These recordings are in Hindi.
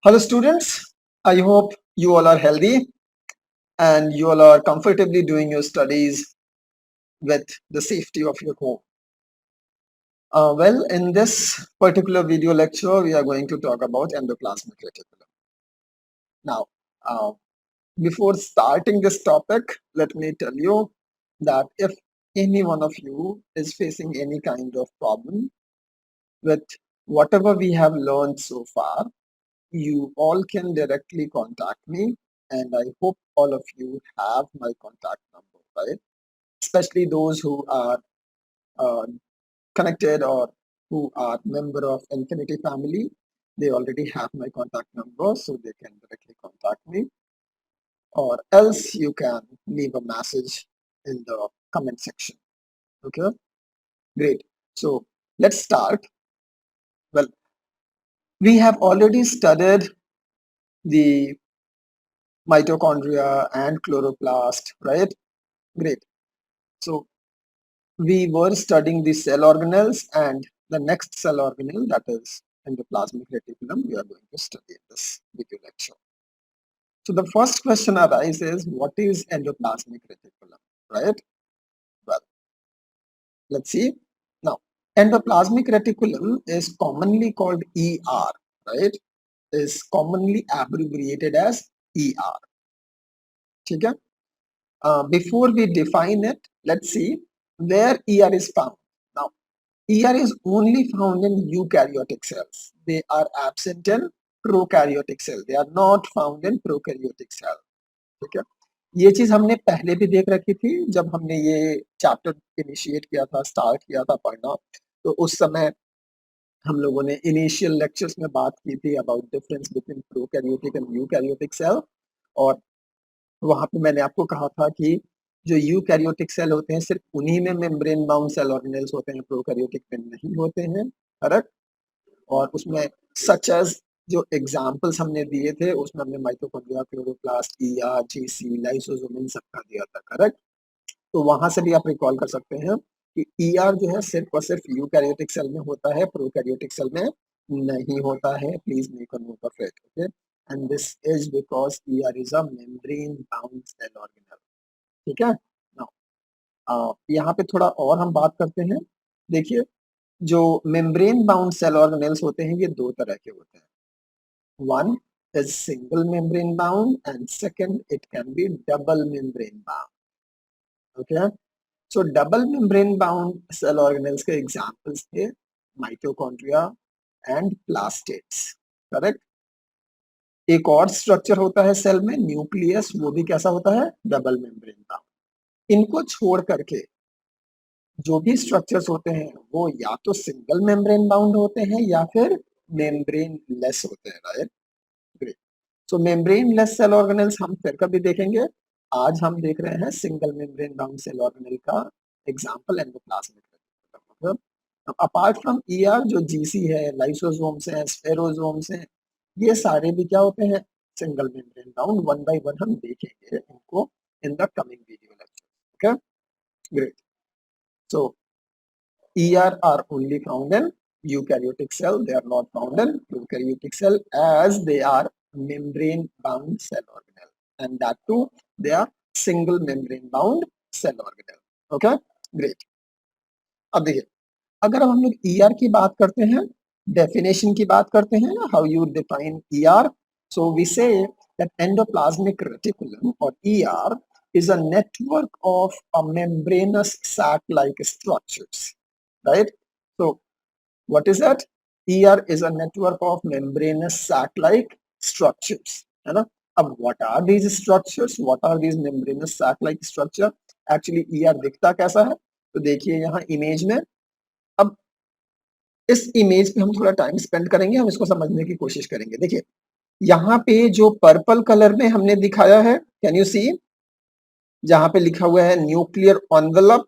Hello, students. I hope you all are healthy and you all are comfortably doing your studies with the safety of your home. In this particular video lecture, we are going to talk about endoplasmic reticulum. Now, uh, before starting this topic, let me tell you that if any one of you is facing any kind of problem with whatever we have learned so far, you all can directly contact me, and I hope all of you have my contact number, right? Especially those who are uh, connected or who are member of Infinity family, they already have my contact number, so they can directly contact me, or else you can leave a message in the comment section. Okay, great. So let's start. Well, we have already studied the mitochondria and chloroplast, right? Great. So we were studying the cell organelles, and the next cell organelle, that is endoplasmic reticulum, we are going to study in this video lecture. So the first question arises, what is endoplasmic reticulum, right? Well, let's see. Now, endoplasmic reticulum is commonly called ER, right? Is commonly abbreviated as ER. Okay? Before we define it, let's see where ER is found. Now, ER is only found in eukaryotic cells. They are absent in prokaryotic cell. They are not found in prokaryotic cell. ठीक है, ये चीज हमने पहले भी देख रखी थी जब हमने ये चैप्टर इनिशिएट किया था, स्टार्ट किया था पढ़ना। तो उस समय हम लोगों ने इनिशियल लेक्चर्स में बात की थी about difference between prokaryotic and eukaryotic cell, और वहां पे मैंने आपको कहा था कि जो यूकैरियोटिक सेल होते हैं सिर्फ उन्हीं में मेम्ब्रेन बाउंड सेल ऑर्गेनेल्स होते हैं, प्रोकैरियोटिक में नहीं होते हैं, करेक्ट। और उसमें सच एज जो एग्जाम्पल्स हमने दिए थे उसमें हमने mitochondria, chloroplast, ER, GC, lysosome इन सबका दिया था, करेक्ट। तो वहां से भी आप रिकॉल कर सकते हैं कि ईआर जो है सिर्फ और सिर्फ यूकैरियोटिक सेल में होता है, प्रोकैरियोटिक सेल में नहीं होता है। Please make a note of it, okay. And this is because ER is a membrane bound cell organelle, ठीक है। नाउ यहाँ पे थोड़ा और हम बात करते हैं। देखिए, जो मेम्ब्रेन बाउंड सेल ऑर्गेनेल्स होते हैं ये दो तरह के होते हैं। One is single membrane bound and second it can be double membrane bound, okay. So double membrane bound cell organelles के एग्जांपल्स थे माइटोकॉन्ड्रिया एंड प्लास्टेट्स, करेक्ट। एक और स्ट्रक्चर होता है सेल में, न्यूक्लियस, वो भी कैसा होता है, डबल मेम्ब्रेन बाउंड। इनको छोड़ करके जो भी स्ट्रक्चर्स होते हैं वो या तो सिंगल मेम्ब्रेन बाउंड होते हैं या फिर मेम्ब्रेन लेस होते हैं, right. Great. So membrane less cell organelles हम फिर कभी देखेंगे। आज हम देख रहे हैं single membrane bound cell organelle का example endoplasmic reticulum. Apart from ER जो जीसी है, लाइसोसोम्स हैं, स्फेरोसोम्स हैं, ये सारे भी क्या होते हैं, single membrane bound. One by one हम देखेंगे इनको in the coming video lecture, okay. Great. So ER are only found in eukaryotic cell. They are not found in prokaryotic cell as they are membrane bound cell organelle, and that too they are single membrane bound cell organelle. Okay, great. अब देखिए, अगर हम लोग ER की बात करते हैं, डेफिनेशन की बात करते हैं, how you define ER, so we say that endoplasmic reticulum or ER is a network of a membranous sac-like structures, right? So what is that? ER is a network of membranous sac-like structures, है ना। अब what are these structures? What are these membranous sac-like structure? Actually ER दिखता कैसा है, तो देखिए यहाँ इमेज में। अब इस इमेज पे हम थोड़ा टाइम स्पेंड करेंगे, हम इसको समझने की कोशिश करेंगे। देखिए, यहाँ पे जो पर्पल कलर में हमने दिखाया है, कैन यू सी, जहां पे लिखा हुआ है nuclear envelope,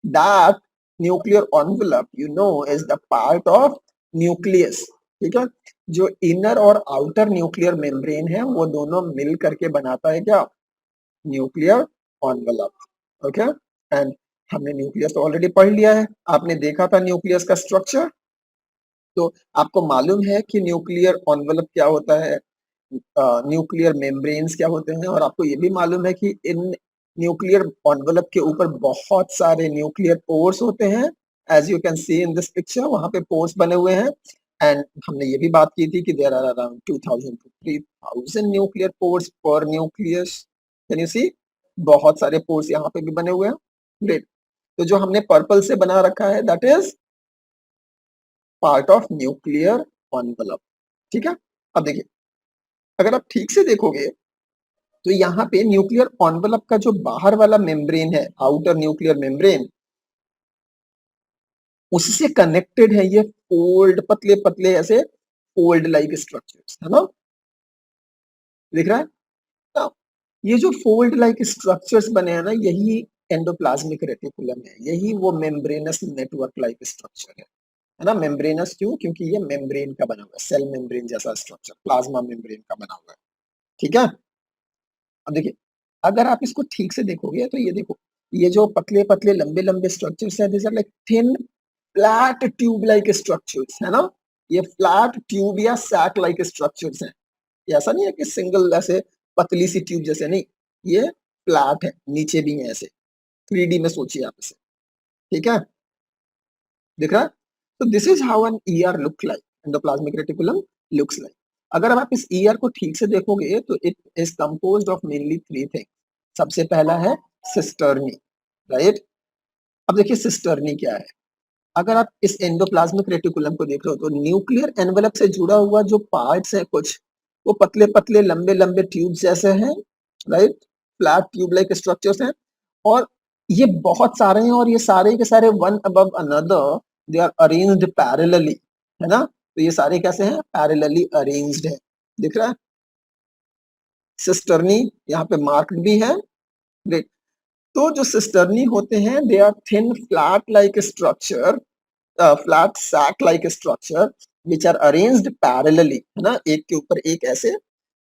that nuclear envelope you know is the part of nucleus, ठीक है। जो इनर और आउटर न्यूक्लियर मेम्ब्रेन है वो दोनों मिल करके बनाता है क्या, न्यूक्लियर एनवेलप, ओके। एंड हमने न्यूक्लियस तो ऑलरेडी पढ़ लिया है, आपने देखा था न्यूक्लियस का स्ट्रक्चर, तो आपको मालूम है कि न्यूक्लियर एनवलप क्या होता है, न्यूक्लियर मेम्ब्रेन्स क्या होते हैं, और आपको ये भी मालूम है कि इन न्यूक्लियर एनवलप के ऊपर बहुत सारे न्यूक्लियर पोर्स होते हैं। As you can see in this picture, वहां पे पोर्स बने हुए हैं। एंड हमने ये भी बात की थी कि there are around 2000 to 3000 nuclear pores per nucleus. Can you see, बहुत सारे पोर्स यहाँ पे भी बने हुए हैं। ग्रेट। तो जो हमने पर्पल से बना रखा है that is part of nuclear envelope. ठीक है। अब देखिए, अगर आप ठीक से देखोगे तो यहाँ पे न्यूक्लियर एनवलप का जो बाहर वाला मेम्ब्रेन है, आउटर न्यूक्लियर मेम्ब्रेन, उससे कनेक्टेड है ये फोल्ड, पतले पतले ऐसे फोल्ड लाइक स्ट्रक्चर्स, है ना, दिख रहा है ना। ये जो फोल्ड लाइक स्ट्रक्चर्स बने हैं ना, यही एंडोप्लाज्मिक रेटिकुलम है, यही वो मेम्ब्रेनस नेटवर्क लाइक स्ट्रक्चर है ना। मेम्ब्रेनस क्यों? क्योंकि ये मेम्ब्रेन का बना हुआ है, सेल मेम्ब्रेन जैसा स्ट्रक्चर, प्लाज्मा मेम्ब्रेन का बना हुआ है। ठीक है। अब देखिए, अगर आप इसको ठीक से देखोगे तो ये देखो, ये जो पतले पतले लंबे लंबे स्ट्रक्चर्स हैं, this are like thin flat tube like structures, है ना। ये फ्लैट ट्यूब या सैक लाइक स्ट्रक्चर्स हैं। ये ऐसा नहीं है कि सिंगल ऐसे पतली सी ट्यूब जैसे, नहीं, ये फ्लैट है, नीचे भी है ऐसे। 3D में सोचिए आप इसे। ठीक है, दिख रहा है। तो this is how an ER look like, endoplasmic reticulum looks like. अगर आप इस ईआर को ठीक से देखोगे तो it is composed of mainly 3 things. सबसे पहला है सिस्टर्नी, राइट। अब देखिए सिस्टर्नी क्या है। अगर आप इस एंडोप्लाज्मिक रेटिकुलम को देख रहे हो तो न्यूक्लियर एनवेलप से जुड़ा हुआ जो पार्ट्स है कुछ, वो पतले पतले लंबे लंबे ट्यूब जैसे हैं, right, flat tube like structures हैं। और ये बहुत सारे हैं, और ये सारे के सारे one above another, they are arranged parallelly, है ना। तो ये सारे कैसे हैं? पैरेलली अरेंज्ड है, दिख रहा है। सिस्टर्नी यहाँ पे मार्क्ड भी है। ग्रेट। तो जो सिस्टर्नी होते हैं, they are thin flat like structure, flat sac like structure which are arranged parallelly, है ना, एक के ऊपर एक ऐसे।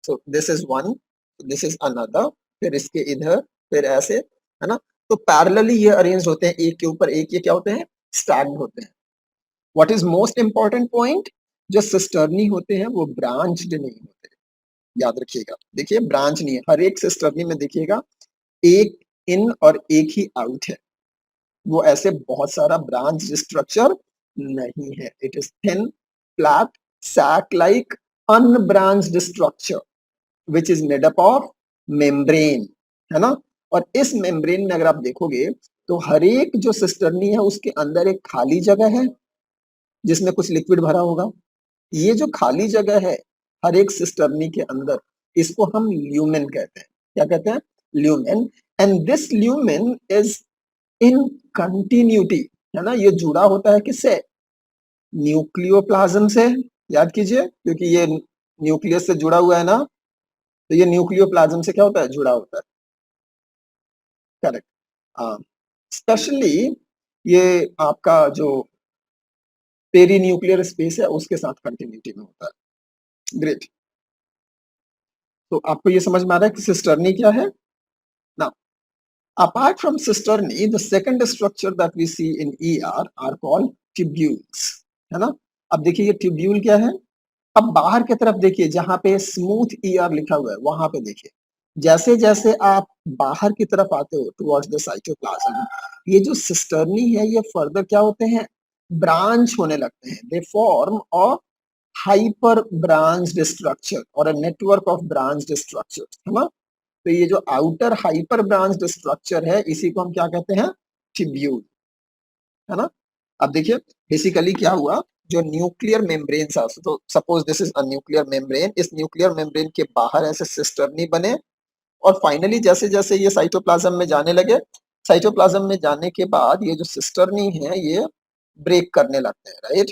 So this is one, this is another, फिर इसके इधर, फिर ऐसे, है ना। तो पैरेलली ये अरेंज होते हैं एक के ऊपर एक। ये क्या होते हैं? स्टैक्ड होते हैं। What is most important point, जो सिस्टर्नी होते हैं वो ब्रांच्ड नहीं होते, याद रखिएगा। देखिए, ब्रांच नहीं है, हर एक सिस्टर्नी में देखिएगा एक इन और एक ही आउट है। वो ऐसे बहुत सारा ब्रांच स्ट्रक्चर नहीं है। It is thin flat sac like unbranched structure which is made up of membrane, है ना। और इस मेम्ब्रेन में अगर आप देखोगे तो हर एक जो सिस्टर्नी है उसके अंदर एक खाली जगह है जिसमें कुछ लिक्विड भरा होगा। ये जो खाली जगह है हर एक सिस्टर्नी के अंदर, इसको हम ल्यूमेन कहते हैं। क्या कहते हैं? Lumen. And this lumen is in continuity, है ना। ये जुड़ा होता है किससे? न्यूक्लियोप्लाज्म से। याद कीजिए, क्योंकि ये न्यूक्लियस से जुड़ा हुआ है ना, तो ये न्यूक्लियोप्लाज्म से क्या होता है? जुड़ा होता है। करेक्ट। स्पेशली ये आपका जो पेरी न्यूक्लियर स्पेस है उसके साथ कंटिन्यूटी में होता है। ग्रेट। तो आपको ये समझ में आ रहा है कि सिस्टर्नी क्या है ना। Apart from cisternae, the second structure that we see in ER are called tubules, है ना। अब देखिए ये ट्यूब्यूल क्या है। अब बाहर की तरफ देखिए, जहां पे स्मूथ ER लिखा हुआ है वहां पे देखिए, जैसे जैसे आप बाहर की तरफ आते हो टुवर्ड्स द साइटोप्लाज्म, ये जो सिस्टर्नी है ये फर्दर क्या होते हैं? ब्रांच होने लगते हैं। They form a hyper branched structure और a network of branched structure, है ना। तो ये जो आउटर हाइपर ब्रांच्ड स्ट्रक्चर है इसी को हम क्या कहते हैं? ट्यूब्यूल, है ना। अब देखिए बेसिकली क्या हुआ, जो न्यूक्लियर मेम्ब्रेन था, तो suppose this is a nuclear membrane, इस न्यूक्लियर मेम्ब्रेन के बाहर ऐसे सिस्टर्नी बने, और फाइनली जैसे जैसे ये साइटोप्लाज्म में जाने लगे, साइटोप्लाज्म में जाने के बाद ये जो सिस्टर्नी है ये ब्रेक करने लगते हैं, right.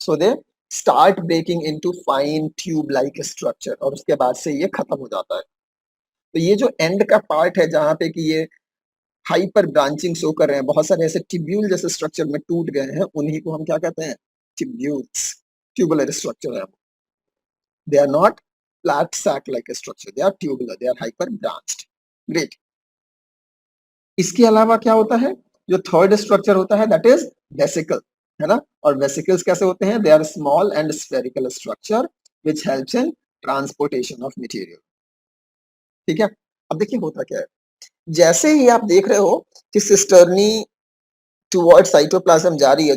So they start breaking into fine tube like structure, और उसके बाद से ये खत्म हो जाता है। तो ये जो एंड का पार्ट है जहां पे कि ये हाइपर ब्रांचिंग शो कर रहे हैं, बहुत सारे ऐसे ट्यूब्यूल जैसे स्ट्रक्चर में टूट गए हैं, उन्हीं को हम क्या कहते हैं? ट्यूब्यूल्स, ट्यूबुलर स्ट्रक्चर है। They are not flat sac like structure, they are tubular, they are hyper branched. Great. इसके अलावा क्या होता है? जो थर्ड स्ट्रक्चर होता है दैट इज वेसिकल। है ना। और वेसिकल्स कैसे होते हैं, they are small and spherical structure which helps in transportation of material. ठीक है, अब देखिए होता क्या है, जैसे ही आप देख रहे हो कि सिस्टर्नी टुवर्ड साइटोप्लाज्म जा रही है,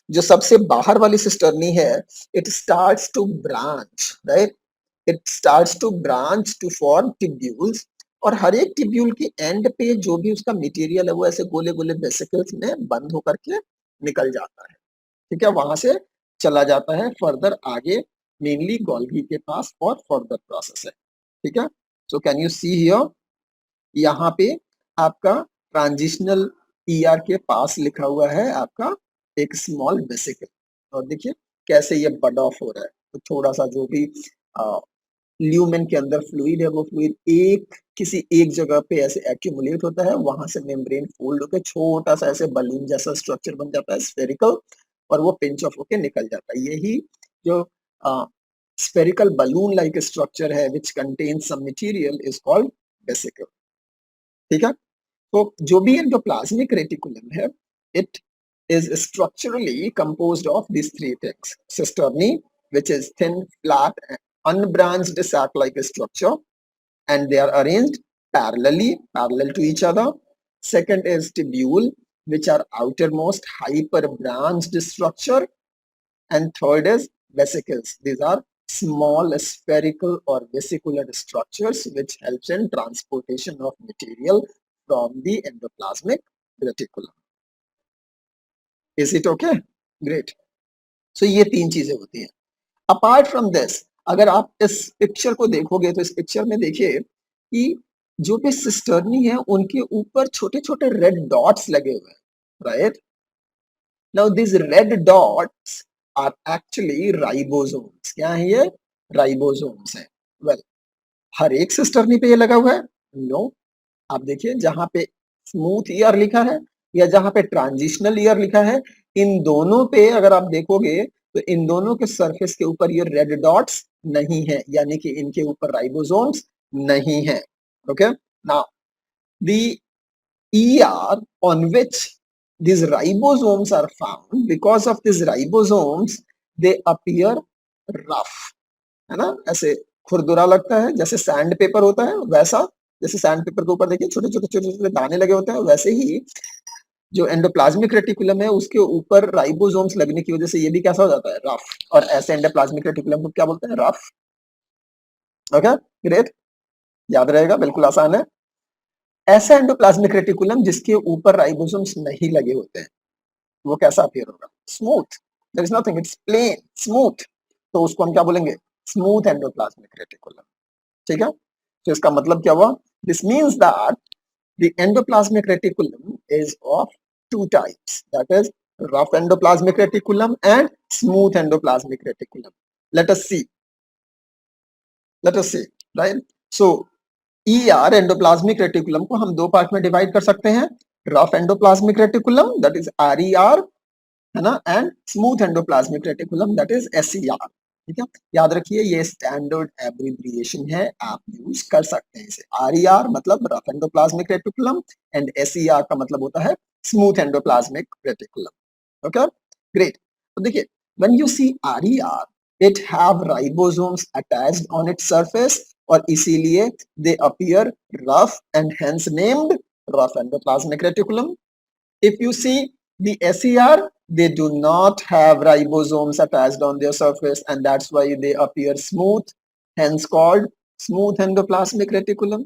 जो सबसे बाहर वाली सिस्टर्नी है, it starts to branch, right, it starts to branch to form tubules, और हर एक टिब्यूल की एंड पे जो भी उसका मटेरियल है वो ऐसे गोले गोले वेसिकल्स में बंद होकर के निकल जाता है। ठीक है, वहां से चला जाता है फर्दर आगे, मेनली गोल्गी के पास और फर्दर प्रोसेस है। ठीक है, so can you see here, यहाँ पे आपका ट्रांजिशनल ईआर के पास लिखा हुआ है आपका एक स्मॉल वेसिकल, और देखिए कैसे ये बड ऑफ हो रहा है। तो थोड़ा सा जो भी ल्यूमेन के अंदर फ्लूइड है वो फ्लूइड किसी एक जगह पे ऐसे एक्यूमुलेट होता है, वहां से मेम्ब्रेन फोल्ड होकर छोटा सा ऐसे बलून जैसा स्ट्रक्चर बन जाता है स्फेरिकल, और वो पिंच ऑफ होके निकल जाता है। यही जो स्फेरिकल बलून लाइक स्ट्रक्चर है which contains some material is called vesicle. ठीक है, तो जो भी एंडोप्लाज्मिक रेटिकुलम है, it is structurally composed of these three things: cisternae, which is thin, flat, unbranched sac-like structure, and they are arranged parallel to each other. Second is tubule, which are outermost hyper-branched structure, and third is vesicles. These are small spherical or vesicular structures which helps in transportation of material from the endoplasmic reticulum. Is it okay? Great. So ये तीन चीजें होती हैं। अपार्ट फ्रॉम दिस, अगर आप इस पिक्चर को देखोगे तो इस पिक्चर में देखिए कि जो भी सिस्टर्नी है उनके ऊपर छोटे छोटे रेड डॉट्स लगे हुए हैं, right. Now this red dots are actually ribosomes. क्या है ये? राइबोसोम्स है। वेल, हर एक सिस्टर्नी पे ये लगा हुआ है? नो। आप देखिए जहां पे स्मूथ ईयर लिखा है या जहां पे ट्रांजिशनल ईयर लिखा है, इन दोनों पे अगर आप देखोगे तो इन दोनों के सरफेस के ऊपर ये रेड डॉट्स नहीं है, यानी कि इनके ऊपर राइबोसोम्स नहीं है। Okay, now the ER on which these ribosomes are found, because of these ribosomes they appear rough, है ना, ऐसे खुरदुरा लगता है, जैसे सैंड पेपर होता है वैसा। जैसे सैंड पेपर के ऊपर देखिए छोटे छोटे छोटे छोटे दाने लगे होते हैं, वैसे ही जो एंडोप्लाज्मिक रेटिकुलम है उसके ऊपर राइबोसोम्स लगने की वजह से ये भी कैसा हो जाता है? रफ। और ऐसे एंडोप्लाज्मिक रेटिकुलम को क्या बोलते हैं? रफ। ओके, ग्रेट, याद रहेगा, बिल्कुल आसान है। ऐसा एंडोप्लाज्मिक रेटिकुलम जिसके ऊपर राइबोसोम्स नहीं लगे होते हैं, वो कैसा अपीयर होगा? Smooth. There is nothing, it's plain smooth, तो उसको हम क्या बोलेंगे? Smooth endoplasmic reticulum. ठीक है, तो इसका मतलब क्या हुआ? This means that the endoplasmic reticulum is of two types, that is rough endoplasmic reticulum and smooth endoplasmic reticulum. Let us see, right? So ER endoplasmic reticulum को हम दो पार्ट में डिवाइड कर सकते हैं, rough endoplasmic reticulum that is RER, है ना, and smooth endoplasmic reticulum that is SER। ठीक है, याद रखिए ये स्टैंडर्ड एब्रिविएशन है, आप यूज कर सकते हैं इसे। RER मतलब rough endoplasmic reticulum and SER का मतलब होता है smooth endoplasmic reticulum. Okay, great. तो देखिए when you see RER, it have ribosomes attached on its surface, और इसीलिए they appear rough and hence named rough endoplasmic reticulum. If you see the SER, they do not have ribosomes attached on their surface, and that's why they appear smooth, hence called smooth endoplasmic reticulum.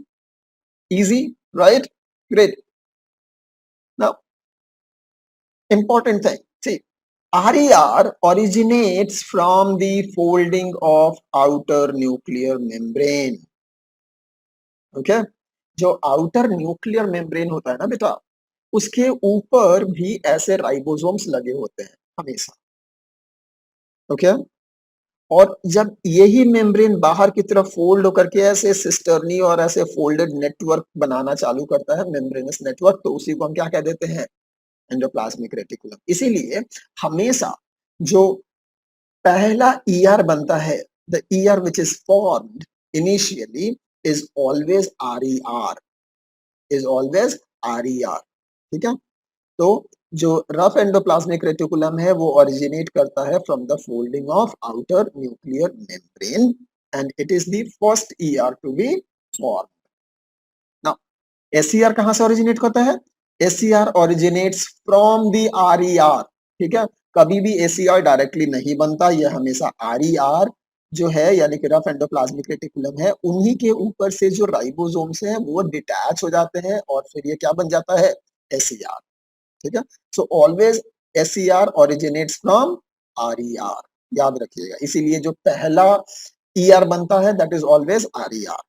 Easy, right? Great. Now, important thing, see, RER originates from the folding of outer nuclear membrane. Okay, जो आउटर न्यूक्लियर मेम्ब्रेन होता है ना बेटा, उसके ऊपर भी ऐसे राइबोसोम्स लगे होते हैं हमेशा। ओके, और जब यही मेम्ब्रेन बाहर की तरफ फोल्ड होकर के ऐसे सिस्टर्नी और ऐसे फोल्डेड नेटवर्क बनाना चालू करता है, मेम्ब्रेनस नेटवर्क, तो उसी को हम क्या कह देते हैं? Endoplasmic reticulum. इसीलिए हमेशा जो पहला ER बनता है, the ER which is formed initially is always RER, is always RER। ठीक है, तो जो रफ एंडोप्लाज्मिक रेटिकुलम है वो ओरिजिनेट करता है from the folding of outer nuclear membrane and it is the first ER to be form. Now SER कहां से ओरिजिनेट होता है? SER originates from the RER. ठीक है, कभी भी एसईआर डायरेक्टली नहीं बनता, ये हमेशा आरईआर जो है यानी कि रफ एंडोप्लाज्मिक रेटिकुलम है उन्हीं के ऊपर से जो राइबोसोम्स हैं वो डिटैच हो जाते हैं और फिर ये क्या बन जाता है? एसईआर। ठीक है, so always SER originates from RER, याद रखिएगा। इसीलिए जो पहला ईआर बनता है that is always RER,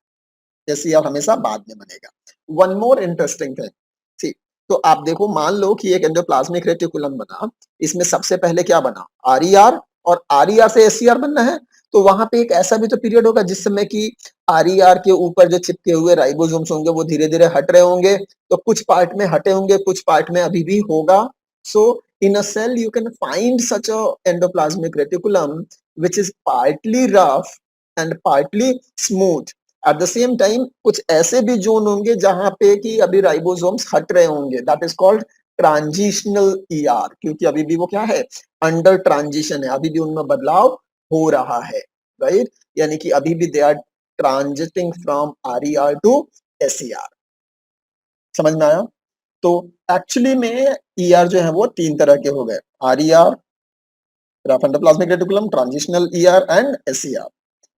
SER हमेशा बाद में बनेगा। वन मोर इंटरेस्टिंग थिंग, ठीक, तो आप देखो मान लो कि एक एंडोप्लाज्मिक रेटिकुलम बना, इसमें सबसे पहले क्या बना? आरईआर, और आरईआर से एसईआर बनना है, तो वहां पे एक ऐसा भी तो पीरियड होगा जिस समय कि आरईआर के ऊपर जो चिपके हुए राइबोसोम्स होंगे वो धीरे धीरे हट रहे होंगे, तो कुछ पार्ट में हटे होंगे, कुछ पार्ट में अभी भी होगा। So in a cell you can find such a endoplasmic reticulum which is partly rough and partly smooth। At the same time कुछ ऐसे भी जोन होंगे जहां पे कि अभी राइबोसोम्स हट रहे होंगे, that is called transitional ER, क्योंकि अभी भी वो क्या है? अंडर ट्रांजिशन है, अभी भी उनमें बदलाव हो रहा है, राइट? यानी कि अभी भी they are transiting from RER to SER. समझ में आया? तो एक्चुअली में ईआर जो है वो तीन तरह के हो गए, RER, rough endoplasmic reticulum, transitional ER and SER.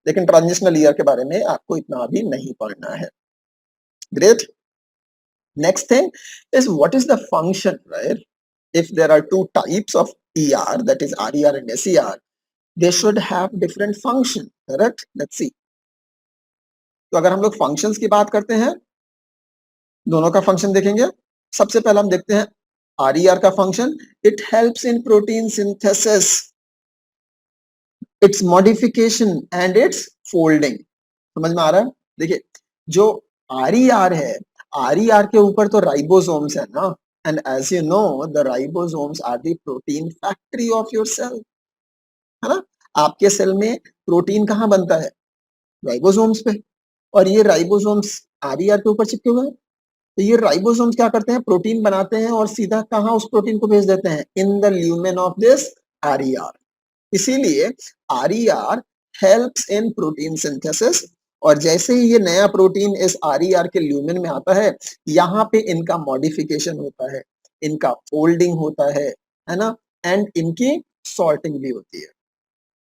लेकिन ट्रांजिशनल ईयर के बारे में आपको इतना अभी नहीं पढ़ना है। Great. Next thing is what is the function, right? if there are two types of ER, that is RER and SER, they should have different function, correct? Let's see। तो अगर हम लोग फंक्शंस की बात करते हैं, दोनों का फंक्शन देखेंगे। सबसे पहले हम देखते हैं RER का function, it helps in protein synthesis, it's modification and it's folding. समझ में आ रहा है? देखिए, जो आरईआर है, आरईआर के ऊपर तो राइबोसोम्स है ना, and as you know the ribosomes are the protein factory of your cell, है ना? आपके सेल में प्रोटीन कहाँ बनता है? राइबोसोम्स पे। और ये राइबोसोम्स आरईआर के ऊपर चिपके हुए हैं, तो ये राइबोसोम्स क्या करते हैं? प्रोटीन बनाते हैं और सीधा कहाँ उस प्रोटीन को भेज देते हैं? In the lumen of this RER. इसीलिए RER helps in protein synthesis, और जैसे ही ये नया प्रोटीन इस आरईआर के ल्यूमेन में आता है, यहाँ पे इनका मॉडिफिकेशन होता है, इनका फोल्डिंग होता है ना, एंड इनकी सॉर्टिंग भी होती है।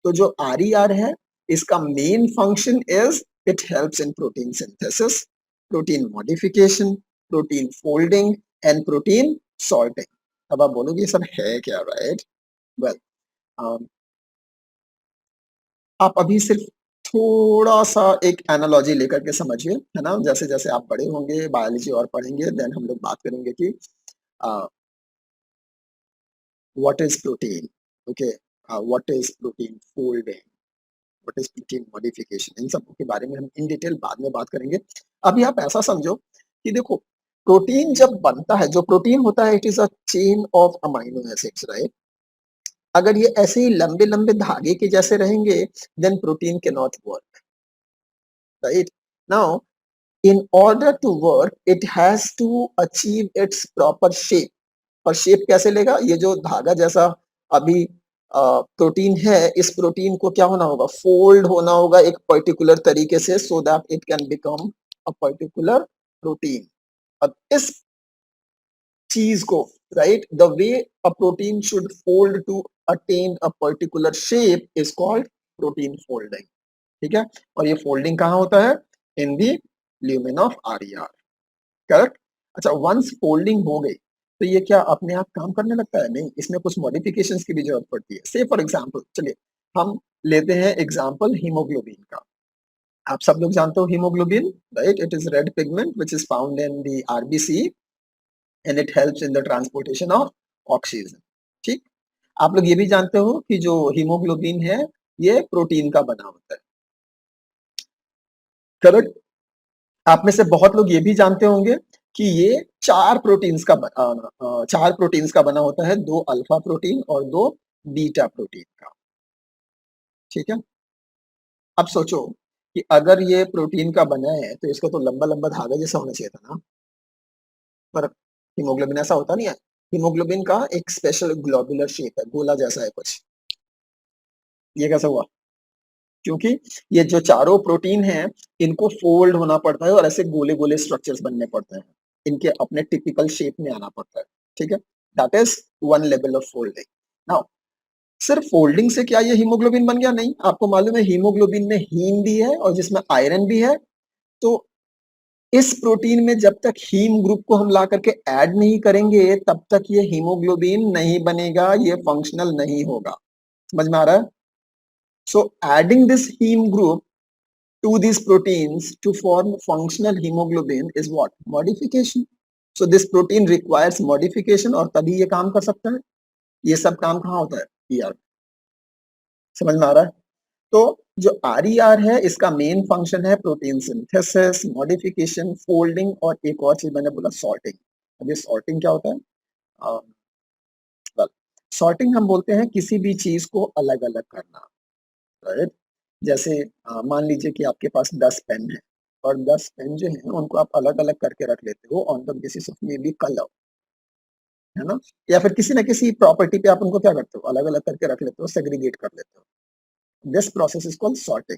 तो जो आरईआर है इसका main function is it helps in protein synthesis, protein modification, protein folding and protein sorting. अब आप बोलोगे ये सब है क्या, राइट? वेल, आप अभी सिर्फ थोड़ा-सा एक एनालॉजी लेकर के समझिए, है ना? जैसे-जैसे आप बड़े होंगे, बायोलॉजी और पढ़ेंगे, देन हम लोग बात करेंगे कि uh, what is protein, okay? What is protein folding, what is protein modification, इन सब के बारे में हम इन डिटेल बाद में बात करेंगे। अभी आप ऐसा समझो कि देखो, प्रोटीन जब बनता है, जो प्रोटीन होता है, it is a chain of amino acids, right? अगर ये ऐसे ही लंबे-लंबे धागे के जैसे रहेंगे, then protein can not work, right? Now in order to work it has to achieve its proper shape। और शेप कैसे लेगा? ये जो धागा जैसा अभी प्रोटीन है, इस प्रोटीन को क्या होना होगा? फोल्ड होना होगा एक पर्टिकुलर तरीके से, so that it can become a particular protein. अब इस चीज को, right, the way a protein should fold to attain a particular shape is called protein folding. ठीक है, और ये फोल्डिंग कहाँ होता है? In the lumen of RER, correct? अच्छा, वंस फोल्डिंग हो गई तो ये क्या अपने आप काम करने लगता है? नहीं, इसमें कुछ मॉडिफिकेशंस की भी जरूरत पड़ती है। से फॉर एग्जांपल, चलिए हम लेते हैं एग्जांपल हीमोग्लोबिन का। आप सब लोग जानते हो haemoglobin, right? It is red pigment which is found in the RBC and it helps in the transportation of oxygen. ठीक, आप लोग ये भी जानते हो कि जो हीमोग्लोबिन है ये प्रोटीन का बना होता है, करेक्ट? आप में से बहुत लोग ये भी जानते होंगे कि ये चार प्रोटीन्स का बना होता है, दो अल्फा प्रोटीन और दो बीटा प्रोटीन का। ठीक है, अब सोचो कि अगर ये प्रोटीन का बना है तो इसका तो लंबा लंबा धागा जैसा होना चाहिए था ना, पर हीमोग्लोबिन ऐसा होता नहीं है। हीमोग्लोबिन का एक स्पेशल ग्लोबुलर शेप है, गोला जैसा है कुछ। ये कैसा हुआ? क्योंकि ये जो चारों प्रोटीन हैं, इनको फोल्ड होना पड़ता है और ऐसे गोले-गोले स्ट्रक्चर्स बनने पड़ते हैं। इनके अपने टिपिकल शेप में आना पड़ता है, ठीक है? That is one level of folding. Now सिर्फ फोल्डिंग से क्या ये हीमोग्लोबिन बन गया? नहीं, आपको मालूम है हीमोग्लोबिन में हीम भी है और जिसमें आयरन भी है। तो इस प्रोटीन में जब तक हीम ग्रुप को हम ला करके ऐड नहीं करेंगे, तब तक ये हीमोग्लोबिन नहीं बनेगा, ये फंक्शनल नहीं होगा। समझ में आ रहा है? So adding this heme group to these proteins to form functional hemoglobin is what? Modification. So this protein requires modification और तभी ये काम कर सकता है। ये सब काम कहाँ होता है? ER। समझ में आ रहा है? तो जो RER है, इसका मेन फंक्शन है प्रोटीन सिंथेसिस, मॉडिफिकेशन, फोल्डिंग और एक और चीज मैंने बोला सॉर्टिंग। अब ये सॉर्टिंग क्या होता है? सॉर्टिंग हम बोलते हैं किसी भी चीज को अलग अलग करना, राइट? जैसे मान लीजिए कि आपके पास 10 पेन है और 10 पेन जो है उनको आप अलग-अलग करके रख लेते हो on the basis of may be colour, है ना? या फिर किसी न किसी प्रॉपर्टी पे आप उनको क्या करते हो? अलग-अलग करके रख लेते हो, सेग्रीगेट कर लेते हो। This process is called sorting,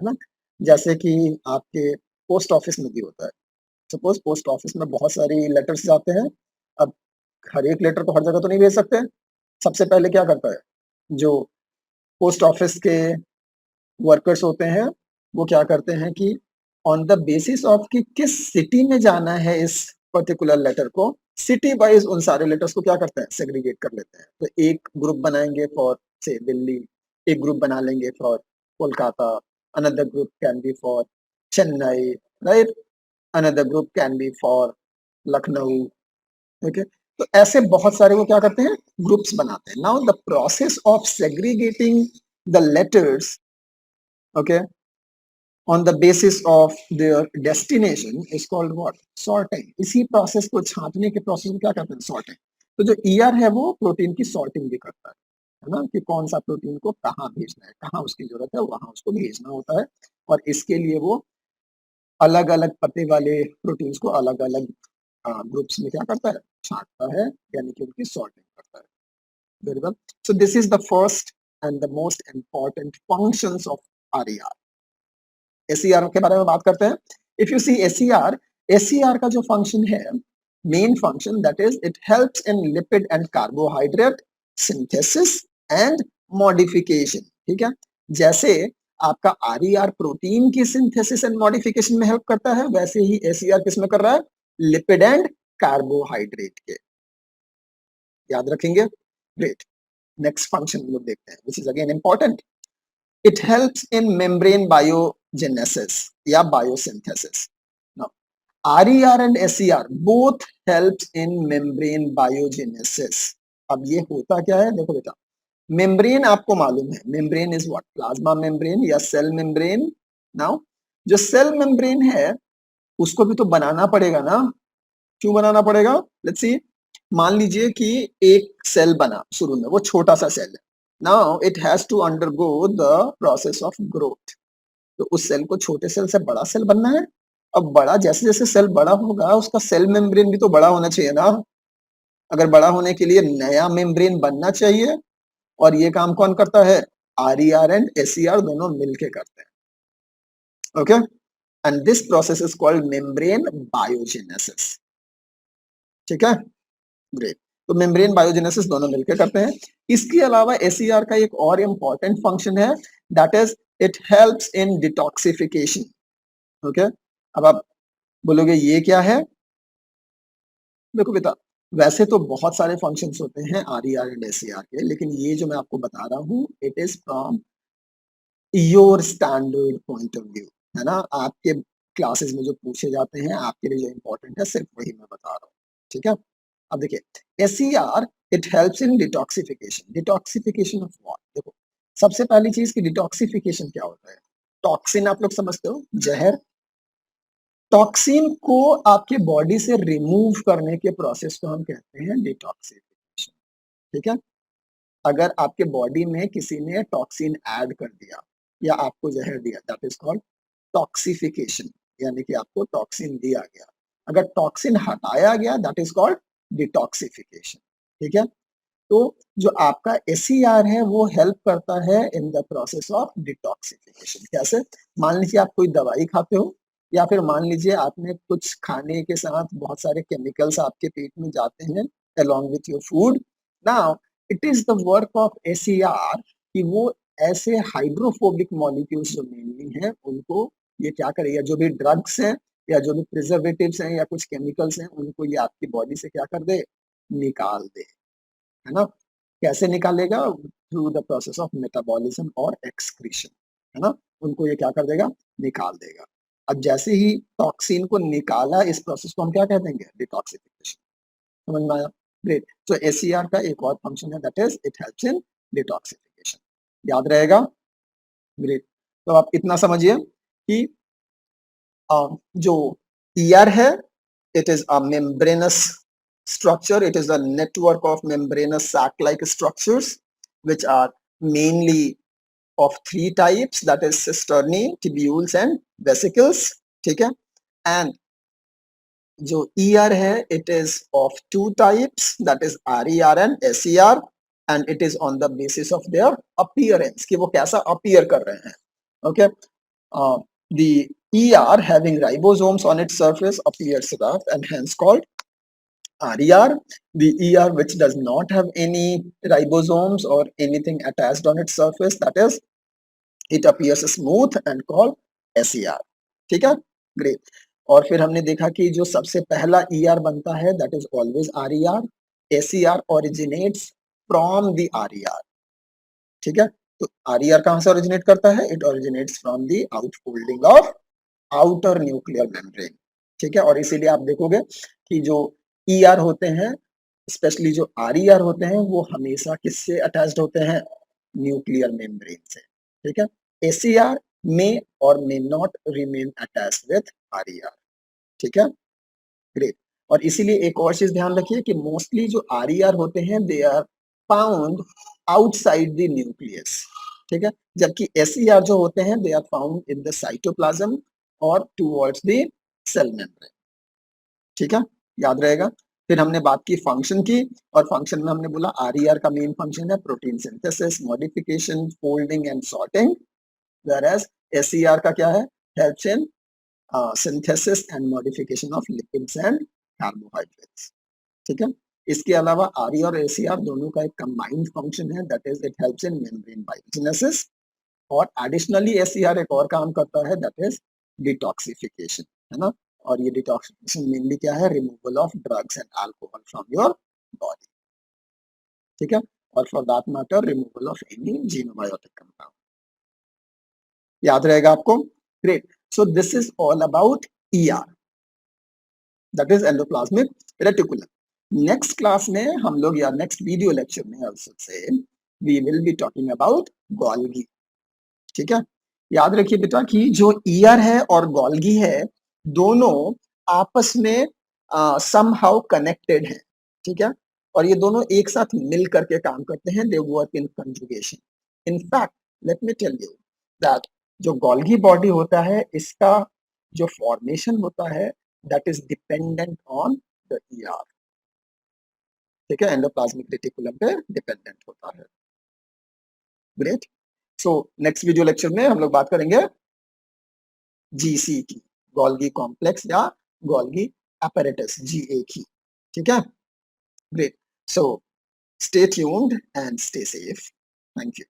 है ना? जैसे कि आपके पोस्ट ऑफिस में भी होता है। सपोज पोस्ट ऑफिस में बहुत सारी लेटर्स जाते हैं। अब हर एक लेटर को हर जगह तो नहीं भेज सकते। सबसे पहले क्या करता है? जो पोस्ट ऑफिस के वर्कर्स होते हैं, वो क्या करते हैं कि ऑन द बेसिस ऑफ कि किस सिटी में जाना है इस पर्टिकुलर लेटर को, सिटी वाइज उन सारे लेटर्स को क्या करते हैं? सेग्रीगेट कर लेते हैं। तो एक ग्रुप बनाएंगे फॉर से दिल्ली, एक ग्रुप बना लेंगे for Kolkata, another group can be for Chennai, right? Another group can be for Lucknow, okay? तो ऐसे बहुत सारे वो क्या करते हैं? ग्रुप्स बनाते हैं। Now the process of segregating the letters, okay, on the basis of their destination is called what? Sorting. इसी प्रोसेस को छांटने के प्रोसेस को क्या कहते हैं? सॉर्टिंग। तो जो ईआर है वो प्रोटीन की सॉर्टिंग भी करता है ना? कि कौन सा प्रोटीन को कहाँ भेजना है, कहाँ उसकी जरूरत है, वहां उसको भेजना होता है। और इसके लिए वो अलग अलग पते वाले प्रोटीन्स को अलग अलग ग्रुप्स में क्या करता है? छांटता है, यानी कि उनकी सॉर्टिंग करता है। Very well. So this is the first and the most important functions of RER. SER के बारे में बात करते हैं। If you see SER, SER का जो फंक्शन है, main function, that is it helps in lipid and carbohydrate synthesis and modification. ठीक है? जैसे आपका आरईआर प्रोटीन की सिंथेसिस एंड मॉडिफिकेशन में हेल्प करता है, वैसे ही एसईआर किस में कर रहा है? लिपिड एंड कार्बोहाइड्रेट के। याद रखेंगे? ग्रेट। नेक्स्ट फंक्शन हम लोग देखते हैं, which is again important. It helps in membrane biogenesis या biosynthesis. Now, RER and SER both helps in membrane biogenesis. अब ये होता क्या है? देखो बेटा, मेम्ब्रेन आपको मालूम है, membrane is what? Plasma membrane या सेल मेम्ब्रेन। नाउ जो सेल मेम्ब्रेन है उसको भी तो बनाना पड़ेगा ना? क्यों बनाना पड़ेगा? लेट्स सी, मान लीजिए कि एक सेल बना शुरू में, वो छोटा सा सेल है। Now it has to undergo the process of growth. तो उस सेल को छोटे सेल से बड़ा सेल बनना है। अब बड़ा, जैसे जैसे सेल बड़ा होगा उसका सेल मेम्ब्रेन भी तो बड़ा होना चाहिए ना? अगर बड़ा होने के लिए नया मेम्ब्रेन बनना चाहिए, और ये काम कौन करता है? आरईआर एंड एसईआर दोनों मिलके करते हैं। Okay? And this process is called membrane biogenesis. ठीक है? ग्रेट। तो मेम्ब्रेन बायोजेनेसिस दोनों मिलकर करते हैं। इसके अलावा एसईआर का एक और इंपॉर्टेंट फंक्शन है, that is it helps in detoxification. Okay? अब आप बोलोगे ये क्या है? देखो बेटा, वैसे तो बहुत सारे फंक्शंस होते हैं आरईआर एंड एसईआर के, लेकिन ये जो मैं आपको बता रहा हूँ, it is from your standard point of view, है ना? आपके क्लासेस में जो पूछे जाते हैं, आपके लिए जो इंपॉर्टेंट है, सिर्फ वही मैं बता रहा हूँ। ठीक है? अब देखिए, SER it helps in detoxification. Detoxification of what? देखो, सबसे पहली चीज की डिटॉक्सिफिकेशन क्या होता है? टॉक्सिन आप लोग समझते हो, जहर। टॉक्सिन को आपके बॉडी से रिमूव करने के प्रोसेस को हम कहते हैं डिटॉक्सिफिकेशन। ठीक है? अगर आपके बॉडी में किसी ने टॉक्सिन ऐड कर दिया या आपको जहर दिया, दैट इज कॉल्ड टॉक्सिफिकेशन, यानी कि आपको टॉक्सिन दिया गया। अगर टॉक्सिन हटाया गया, दैट इज कॉल्ड डिटॉक्सिफिकेशन। ठीक है, तो जो आपका SCR है वो हेल्प करता है in the process of detoxification. कैसे? मान लीजिए आप कोई दवाई खाते हो, या फिर मान लीजिए आपने कुछ खाने के साथ बहुत सारे केमिकल्स आपके पेट में जाते हैं along with your food. Now it is the work of SCR कि वो ऐसे हाइड्रोफोबिक मॉलिक्यूल्स जो मेनली हैं उनको ये क्या करेगा, जो भी ड्रग्स हैं या जो भी प्रिजर्वेटिव्स हैं या कुछ केमिकल्स हैं उनको ये आपकी बॉडी से क्या कर दे, निकाल दे, है ना? कैसे निकालेगा? Through the process of metabolism और एक्सक्रीशन, है ना? उनको ये क्या कर देगा, निकाल देगा। अब जैसे ही टॉक्सिन को निकाला, इस प्रोसेस को हम क्या कह देंगे, डिटॉक्सिफिकेशन। समझ में आया? ग्रेट। सो SCR का एक और फंक्शन है, that is it helps in detoxification. याद रहेगा? ग्रेट। तो आप इतना समझिए कि जो ER है, it is a membranous structure. It is a network of membranous sac-like structures, which are mainly of three types, that is cisternae, tubules and vesicles. ठीक है? And जो ER है, it is of two types, that is RER and SER, and it is on the basis of their appearance कि वो कैसा appear कर रहे हैं. Okay? The ER having ribosomes on its surface appears rough and hence called RER. The ER which does not have any ribosomes or anything attached on its surface, that is, it appears smooth and called SER. ठीक है, ग्रेट। और फिर हमने देखा कि जो सबसे पहला ER बनता है, that is always RER. SER originates from the RER. ठीक है, तो RER कहाँ से ओरिजिनेट करता है? It originates from the outfolding of outer nuclear membrane. ठीक है, और इसीलिए आप देखोगे कि जो ER होते हैं, स्पेशली जो RER होते हैं, वो हमेशा किससे अटैच्ड होते हैं? न्यूक्लियर मेम्ब्रेन से। ठीक है, SER may or may not remain attached with RER। ठीक है, ग्रेट। और इसीलिए एक और चीज ध्यान रखिए कि मोस्टली जो RER होते हैं, they are found outside the nucleus. ठीक है, जबकि SER जो होते हैं, they are found in the cytoplasm और टुवर्ड्स द सेल मेम्ब्रेन। ठीक है, याद रहेगा। फिर हमने बात की फंक्शन की, और फंक्शन में हमने बोला RER का मेन फंक्शन है protein synthesis, modification, folding and sorting, whereas SER का क्या है? Helps in synthesis and modification of lipids and carbohydrates। ठीक है, इसके अलावा RE और ACR दोनों का एक कंबाइंड फंक्शन है, that is it helps in membrane biogenesis, और एडिशनली SCR एक और काम करता है, दैट इज डिटॉक्सिफिकेशन, है ना? और ये डिटॉक्सिफिकेशन मेनली क्या है? Removal of drugs and alcohol from your body. ठीक है, और for that matter removal of any xenobiotic compound. याद रहेगा आपको? Great. So this is all about ER, that is endoplasmic reticulum. Next class में हम लोग, या नेक्स्ट वीडियो लेक्चर में आल्सो से, we will be talking about Golgi. ठीक है, याद रखिए बेटा कि जो ER है और गोल्गी है, दोनों आपस में समहाउ कनेक्टेड है। ठीक है, और ये दोनों एक साथ मिल करके काम करते हैं, they work in conjugation. In fact, let me tell you that जो गोल्गी बॉडी होता है, इसका जो फॉर्मेशन होता है, that is dependent on the ER। ठीक है, एंडोप्लाज्मिक रेटिकुलम पे डिपेंडेंट होता है। Great. So next video lecture में हम लोग बात करेंगे GC की, गोल्गी कॉम्प्लेक्स या गोल्गी apparatus, GA की। ठीक है, great. So stay tuned and stay safe. Thank you.